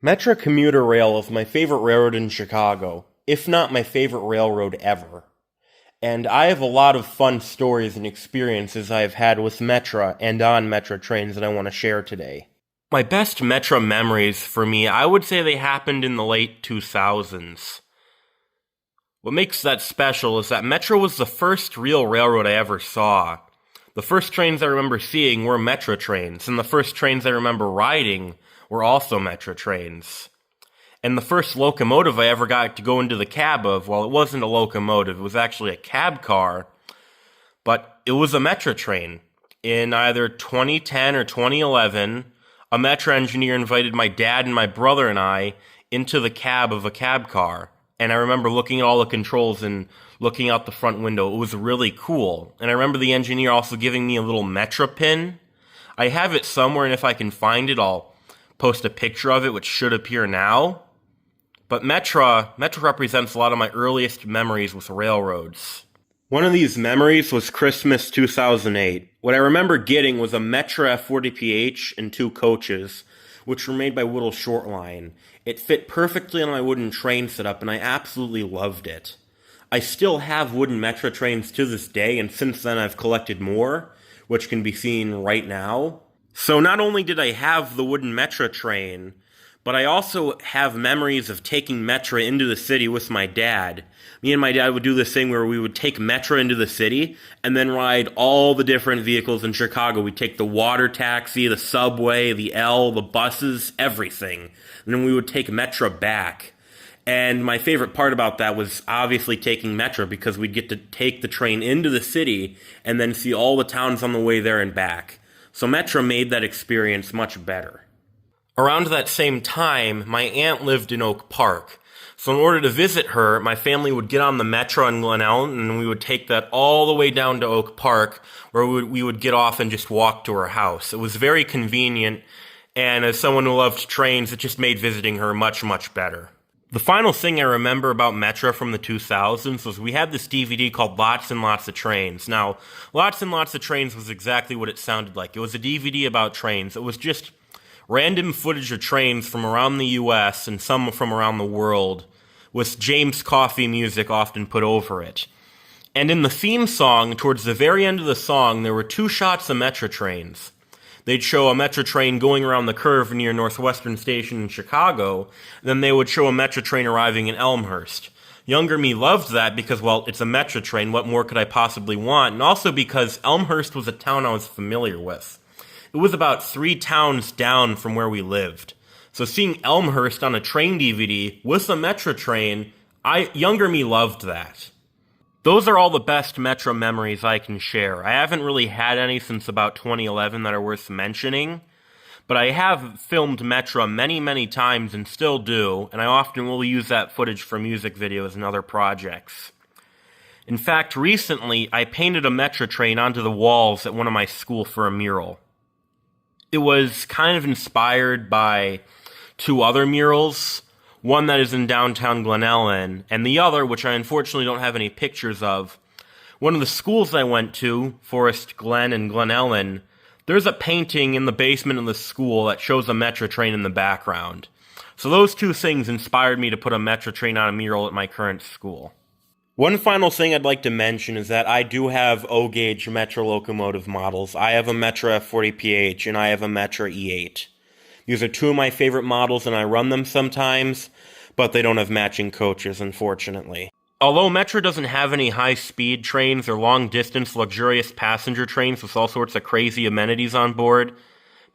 Metra commuter rail is my favorite railroad in Chicago, if not my favorite railroad ever. And I have a lot of fun stories and experiences I have had with Metra and on Metra trains that I want to share today. My best Metra memories for me, I would say they happened in the late 2000s. What makes that special is that Metra was the first real railroad I ever saw. The first trains I remember seeing were Metra trains, and the first trains I remember riding were also Metra trains. And the first locomotive I ever got to go into the cab of, well, it wasn't a locomotive, it was actually a cab car, but it was a Metra train. In either 2010 or 2011, a Metra engineer invited my dad and my brother and I into the cab of a cab car. And I remember looking at all the controls and looking out the front window. It was really cool. And I remember the engineer also giving me a little Metra pin. I have it somewhere, and if I can find it, I'll post a picture of it, which should appear now. But Metra represents a lot of my earliest memories with railroads. One of these memories was Christmas 2008. What I remember getting was a Metra F40PH and 2 coaches, which were made by Whittle Short Line. It fit perfectly on my wooden train setup, and I absolutely loved it. I still have wooden Metra trains to this day, and since then I've collected more, which can be seen right now. So not only did I have the wooden Metra train, but I also have memories of taking Metra into the city with my dad. Me and my dad would do this thing where we would take Metra into the city and then ride all the different vehicles in Chicago. We'd take the water taxi, the subway, the L, the buses, everything. And then we would take Metra back. And my favorite part about that was obviously taking Metra, because we'd get to take the train into the city and then see all the towns on the way there and back. So Metra made that experience much better. Around that same time, my aunt lived in Oak Park. So in order to visit her, my family would get on the Metra in Glen Ellen, and we would take that all the way down to Oak Park, where we would get off and just walk to her house. It was very convenient, and as someone who loved trains, it just made visiting her much, much better. The final thing I remember about Metra from the 2000s was we had this DVD called Lots and Lots of Trains. Now, Lots and Lots of Trains was exactly what it sounded like. It was a DVD about trains. It was just random footage of trains from around the U.S. and some from around the world, with James Coffey music often put over it. And in the theme song, towards the very end of the song, there were 2 shots of Metra trains. They'd show a Metra train going around the curve near Northwestern Station in Chicago, then they would show a Metra train arriving in Elmhurst. Younger me loved that because, well, it's a Metra train, what more could I possibly want? And also because Elmhurst was a town I was familiar with. It was about 3 towns down from where we lived. So seeing Elmhurst on a train DVD with a Metra train, younger me loved that. Those are all the best Metra memories I can share. I haven't really had any since about 2011 that are worth mentioning, but I have filmed Metra many, many times and still do, and I often will use that footage for music videos and other projects. In fact, recently, I painted a Metra train onto the walls at one of my schools for a mural. It was kind of inspired by 2 other murals, one that is in downtown Glen Ellen, and the other, which I unfortunately don't have any pictures of. One of the schools I went to, Forest Glen and Glen Ellen, there's a painting in the basement of the school that shows a Metra train in the background. So those 2 things inspired me to put a Metra train on a mural at my current school. One final thing I'd like to mention is that I do have O-gauge Metra locomotive models. I have a Metra F40PH and I have a Metra E8. These are 2 of my favorite models, and I run them sometimes, but they don't have matching coaches, unfortunately. Although Metra doesn't have any high-speed trains or long-distance luxurious passenger trains with all sorts of crazy amenities on board,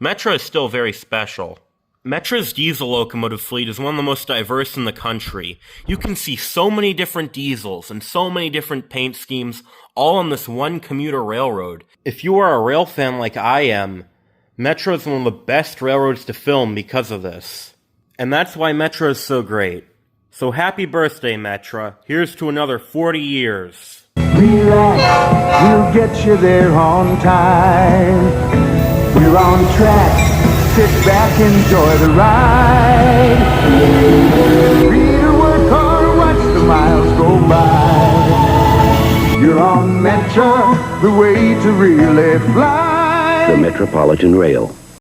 Metra is still very special. Metra's diesel locomotive fleet is one of the most diverse in the country. You can see so many different diesels and so many different paint schemes all on this one commuter railroad. If you are a rail fan like I am, Metra is one of the best railroads to film because of this. And that's why Metra is so great. So happy birthday, Metra. Here's to another 40 years. Relax, we'll get you there on time. We're on track. Sit back, enjoy the ride. Read or work hard, watch the miles go by. You're on Metra, the way to really fly. The Metropolitan Rail.